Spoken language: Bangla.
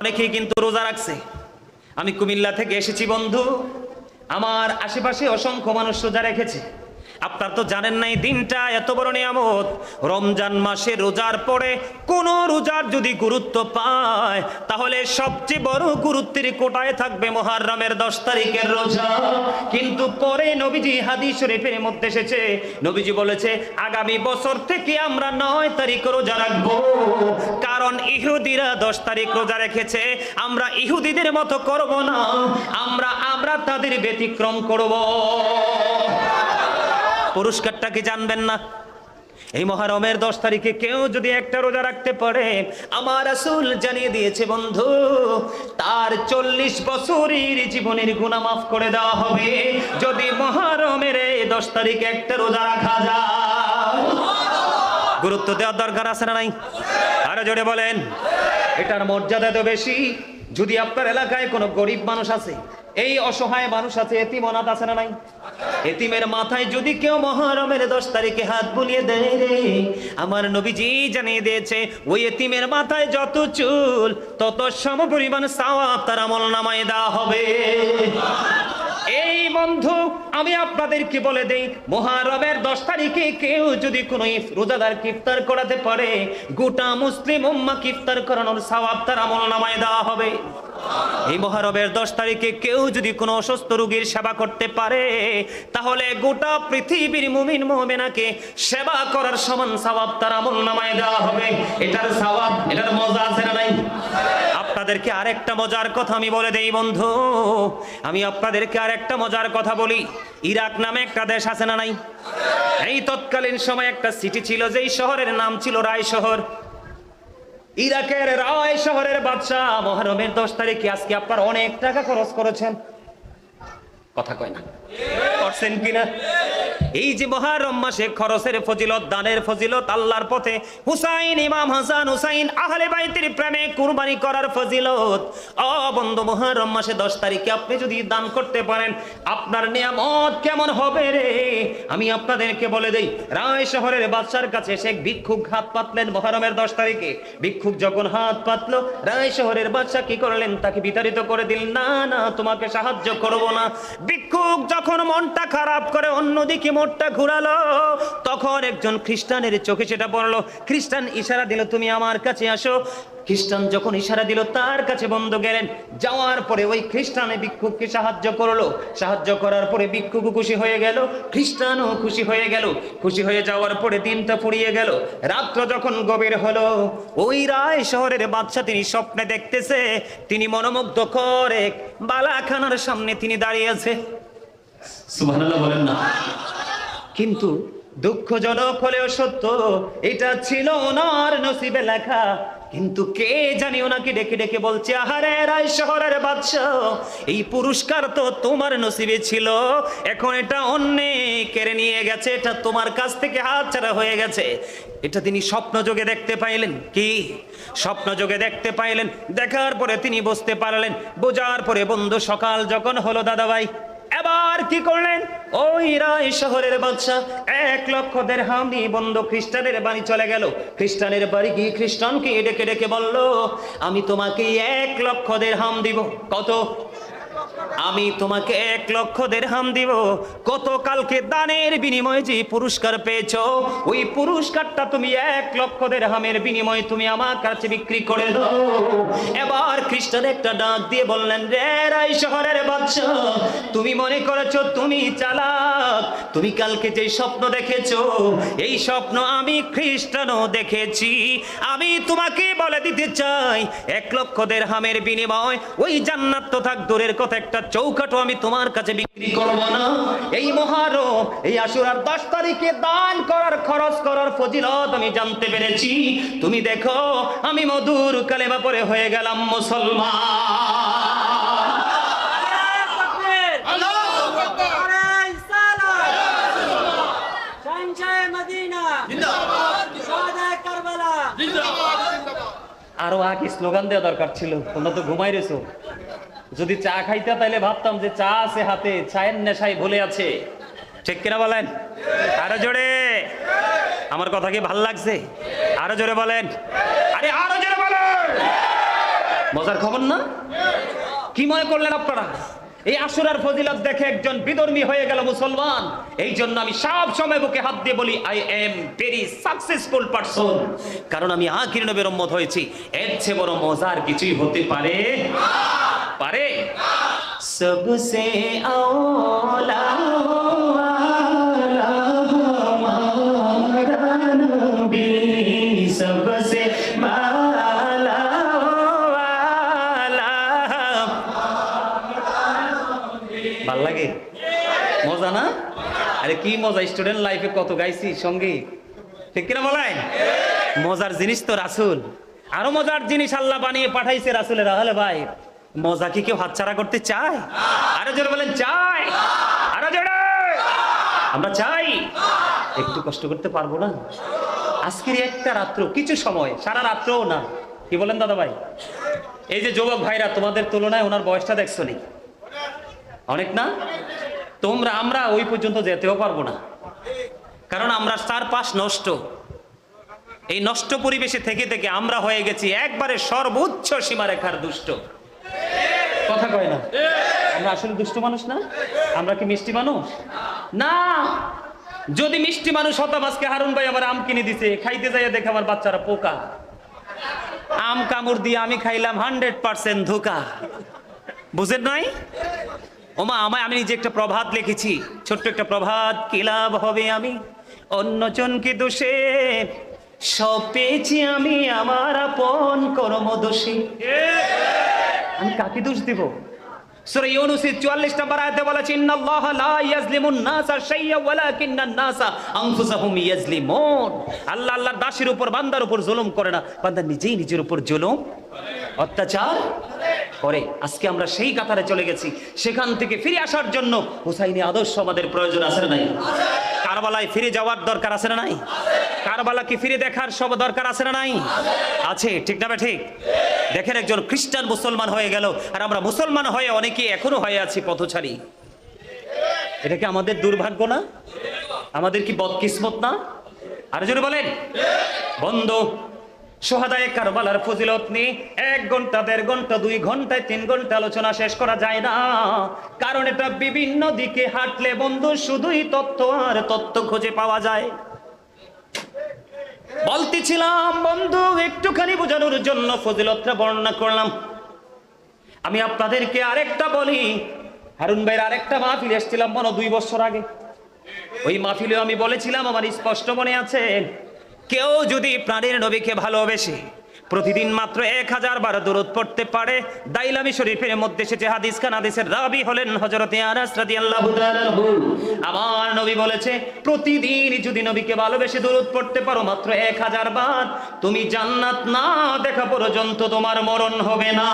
অনেকেই কিন্তু রোজা রাখছে। আমি কুমিল্লা থেকে এসেছি বন্ধু, আমার আশেপাশে অসংখ্য মানুষ রোজা রেখেছে। আপনার তো জানেন নাই দিনটা এত বড় নিয়ামত। রমজান মাসে রোজার পরে কোন রোজার যদি গুরুত্ব পায় তাহলে সবচেয়ে বড় গুরুত্বের কোটায় থাকবে মুহররমের 10 তারিখের রোজা। কিন্তু পরে নবীজি হাদিস শরীফের মধ্যে এসেছে, নবীজি বলেছে আগামী বছর থেকে আমরা 9 তারিখ রোজা রাখবো, কারণ ইহুদিরা 10 তারিখ রোজা রেখেছে। আমরা ইহুদিদের মতো করব না, আমরা তাদের ব্যতিক্রম করব। পুরস্কারটা কি জানবেন না? এই মুহররমের 10 তারিখে কেউ যদি একটা রোজা রাখতে পারে, আমার রাসূল জানিয়ে দিয়েছে বন্ধু, তার 40 বছরের জীবনের গুনাহ মাফ করে দেওয়া হবে যদি মুহররমের 10 তারিখে একটা রোজা রাখা যায়। গুরুত্ব দেওয়ার দরকার আছে না নাই? আরো জোরে বলেন। এটার মর্যাদা তো বেশি। যদি আপনার এলাকায় কোনো গরিব মানুষ আছে, এই অসহায় মানুষ আছে, এতিম অনাথ আছে না নাই? এতিমের মাথায় যদি কেউ মুহররমের 10 তারিখে হাত বুলিয়ে দেয় রে, আমার নবীজি জানিয়ে দিয়েছে ওই এতিমের মাথায় যত চুল তত সমপরিমাণ সওয়াব তার আমলনামায় দেওয়া হবে। এই বন্ধু আমি আপনাদেরকে বলে দেই, মুহররমের 10 তারিখে কেউ যদি কোনো রোজাদার ইফতার করাতে পারে, গোটা মুসলিম উম্মাহ ইফতার করানোর সওয়াব তার আমলনামায় দেওয়া হবে। এই মুহররমের 10 তারিখে কেউ যদি কোনো অসুস্থ রোগীর সেবা করতে পারে, তাহলে গোটা পৃথিবীর মুমিন মুমিনাকে সেবা করার সমান সওয়াব তার আমলনামায় দেওয়া হবে। এটার সওয়াব, এটার মজা আছে না নাই? আপনাদেরকে আরেকটা মজার কথা আমি বলে দেই বন্ধু, আমি আপনাদেরকে আরেকটা মজার কথা বলি। ইরাক নামে একটা দেশ আছে না নাই? এই তৎকালীন সময় একটা সিটি ছিল, যেই শহরের নাম ছিল রায় শহর। ইরাকের রায় শহরের বাদশাহ মুহররমের 10 তারিখে আজকে আপনার অনেক টাকা খরচ করেছেন, কথা কয় না, করছেন কিনা? এই যে মুহররম মাসে খরচের ফজিলত, দানের ফজিলত, আল্লাহর পথে হুসাইন, ইমাম হাসান হুসাইন আহলে বাইতের প্রেমে কুরবানি করার ফজিলত। ও বন্ধু, মুহররম মাসে 10 তারিখে আপনি যদি দান করতে পারেন, আপনার নিয়ামত কেমন হবে রে? আমি আপনাদেরকে বলে দেই, রায় শহরের বাদশার কাছে সে ভিক্ষুক হাত পাতলেন মুহররমের 10 তারিখে। ভিক্ষুক যখন হাত পাতলো, রায় শহরের বাদশা কি করলেন? তাকে বিতাড়িত করে দিলেন, না না তোমাকে সাহায্য করব না। ভিক্ষুক যখন মনটা খারাপ করে অন্যদিকে মোড়টা ঘুরালো, তখন একজন খ্রিস্টানের চোখে সেটা পড়লো। খ্রিস্টান ইশারা দিল তুমি আমার কাছে আসো। খ্রিস্টান যখন ইশারা দিল তার কাছে বন্ধু গেলেন, যাওয়ার পরে ওই খ্রিস্টানে ভিক্ষুককে সাহায্য করলো। সাহায্য করার পরে ভিক্ষুকও খুশি হয়ে গেল, খ্রিস্টানও খুশি হয়ে গেল। খুশি হয়ে যাওয়ার পরে দিনটা ফুরিয়ে গেল। রাত্র যখন গভীর হলো, ওই রায় শহরের বাদশা তিনি স্বপ্নে দেখতেছে তিনি মনোমুগ্ধকর এক বালাখানার সামনে তিনি দাঁড়িয়ে আছে। সুবহানাল্লাহ বলেন না? কিন্তু দুঃখজনক হলেও সত্য, এটা ছিল ওনার নসিবে লেখা। কিন্তু কে জানি ওনাকে ডেকে ডেকে বলছে, আহারে রায় শহরের বাদশা, এই পুরস্কার তো তোমার নসিবে ছিল, এখন এটা অন্য কেড়ে নিয়ে গেছে, এটা তোমার কাছ থেকে হাতছাড়া হয়ে গেছে। এটা তিনি স্বপ্ন যোগে দেখতে পাইলেন। কি স্বপ্ন যোগে দেখতে পাইলেন? দেখার পরে তিনি বুঝতে পারলেন। বোঝার পরে বন্ধু সকাল যখন হলো দাদাভাই, এবার কি করলেন? ওই রায় শহরের বাদশা 1 লক্ষ দিরহাম নিয়ে বন্ধু খ্রিস্টানের বাড়ি চলে গেল। খ্রিস্টানের বাড়ি গিয়ে খ্রিস্টানকে ডেকে ডেকে বলল, আমি তোমাকে 1 লক্ষ দিরহাম দিব। কত? আমি তোমাকে 1 লক্ষ দিরহাম দিব। গতকালকে দানের বিনিময়ে যে পুরস্কার পেয়েছো, ওই পুরস্কারটা তুমি 1 লক্ষ দিরহামের বিনিময়ে তুমি আমার কাছে বিক্রি করে দাও। এবার খ্রিস্টান একটা ডাক দিয়ে বললেন, রে রায় শহরের বাদশা, তুমি মনে করেছো তুমি চালাক, তুমি কালকে যে স্বপ্ন দেখেছো, এই স্বপ্ন আমি খ্রিস্টানও দেখেছি। আমি তোমাকে বলে দিতে চাই, 1 লক্ষ দিরহামের বিনিময় ওই জান্নাত তো থাক দূরের কথা, একটা চৌকাঠও আমি তোমার কাছে বিক্রি করব না। এই মুহররম, এই আশুরার 10 তারিখে দান করার, খরচ করার ফজিলত আমি জানতে পেরেছি। তুমি দেখো আমি মধুর কালেমা পড়ে হয়ে গেলাম মুসলমান। আরো আগে স্লোগান দেওয়া দরকার ছিল, তোমরা তো ঘুমাই রেছো। যদি চা খাইতে তাইলে ভাবতাম যে চা আছে হাতে, চায়ের নেশায় ভুলে আছে। ঠিক কিনা বলেন? আরো জোরে। আমার কথা কি ভাল লাগছে? আরো জোরে বলেন। আরে আরো জোরে বলেন। মজার খবর না? কি মনে করলেন আপনারা? এই আশুরার ফজিলত দেখে একজন বিধর্মী হয়ে গেল মুসলমান। এই জন্য আমি সব সময় বুকে হাত দিয়ে বলি, I am very successful person, কারণ আমি আখির নবীর উম্মত হয়েছি। এর চেয়ে বড় মজার কিছুই হতে পারে পারে? সবসে আওলা सबसे माला ভাল লাগে? মজা না? আরে কি মজা! স্টুডেন্ট লাইফে কত গাইছি সঙ্গীত, ঠিক কিনা বলেন? মজার জিনিস তো রাসূল। আরো মজার জিনিস আল্লাহ বানিয়ে পাঠাইছে রাসূলের। আহলে ভাই, মজা কি কেউ হাতছাড়া করতে চায়? আরো জোরে বলেন, চায়? আরো জোরে! আমরা চাই। একটু কষ্ট করতে পারবো না? আজকের একটা রাত্র, কিছু সময়, সারা রাত্রও না। কি বলেন দাদা ভাই? এই যে যুবক ভাইরা, তোমাদের তুলনায় ওনার বয়সটা দেখছো নি? অনেক না? আমরা ওই পর্যন্ত যেতেও পারবো না, কারণ আমরা চারপাশ নষ্ট। এই নষ্ট পরিবেশে থেকে থেকে আমরা হয়ে গেছি একবারে সর্বোচ্চ সীমারেখার দুষ্ট। কথা কয় না? আমরা আসলে দুষ্ট মানুষ না? আমরা কি মিষ্টি মানুষ না? যদি মিষ্টি মানুষ হতাম, আজকে হারুন ভাই আবার আম কিনে দিছে, খাইতে যাইয়া দেখে আমার বাচ্চারা পোকা। আম কামড় দিয়ে আমি খাইলাম 100% ধোকা। বুঝেন নাই? ওমা আমি নিজে একটা প্রভাত লিখেছি, ছোট্ট একটা প্রভাত। কি লাভ হবে আমি অন্যজনকে দোষে, সব পেয়েছি আমি আমার আপন কর্ম দোষে। আমি কাকে দোষ দিব? সূরা ইউনূসের 44 নম্বর আয়াতে বলেছে, ইন্নাল্লাহা লা ইয়াজলিমুন নাসা শাইয়্যা ওয়ালাকিন্নান নাসা আনফুসাহুম ইয়াজলিমুন। আল্লাহ আল্লাহর দাসের উপর, বান্দার উপর জুলুম করে না, বান্দা নিজেই নিজের উপর জুলুম অত্যাচার করে। আজকে আমরা সেই কাতারে চলে গেছি। সেখান থেকে ফিরে আসার জন্য হুসাইনি আদর্শ আমাদের প্রয়োজন আছে না নাই? কারবালায় ফিরে যাওয়ার দরকার আছে না নাই? কারবালাকে ফিরে দেখার সব দরকার আছে না নাই? আছে, ঠিক না? ঠিক। দেখেন, একজন খ্রিস্টান মুসলমান হয়ে গেল, আর আমরা মুসলমান হয়ে অনেকে এখনো হয়ে আছি পথচারী। এটা কি আমাদের দুর্ভাগ্য না? আমাদের কি বদকিসমত না? আর জোরে বলেন। বন্ধু, শুহাদায়ে কারবালার ফজিলত নিয়ে 1 ঘন্টা, 1.5 ঘন্টা, 2 ঘন্টায় 3 ঘন্টা আলোচনা শেষ করা যায় না, কারণ এটা বিভিন্ন দিকে হাঁটলে বন্ধু শুধুই তথ্য আর তথ্য খুঁজে পাওয়া যায়। বলতেছিলাম বন্ধু, একটুখানি বোঝানোর জন্য ফজিলতটা বর্ণনা করলাম। আমি আপনাদেরকে আরেকটা বলি, হারুন ভাইয়ের আরেকটা মাহফিল এসেছিলাম 2 বছর আগে। ওই মাহফিলেও আমি বলেছিলাম, আমার স্পষ্ট মনে আছে, কেউ যদি প্রাণের নবীকে ভালোবেসে প্রতিদিন মাত্র 1000 বার দরুদ পড়তে পারে, দাইলামি শরীফের মধ্যে এসেছে হাদিস খান, হাদিসের রাবি হলেন হযরতে আনাস রাদিয়াল্লাহু তাআলা আনহু। আমার নবী বলেছে, প্রতিদিন যদি নবীকে ভালোবেসে দরুদ পড়তে পারো মাত্র 1000 বার, তুমি জান্নাত না দেখা পর্যন্ত তোমার মরণ হবে না।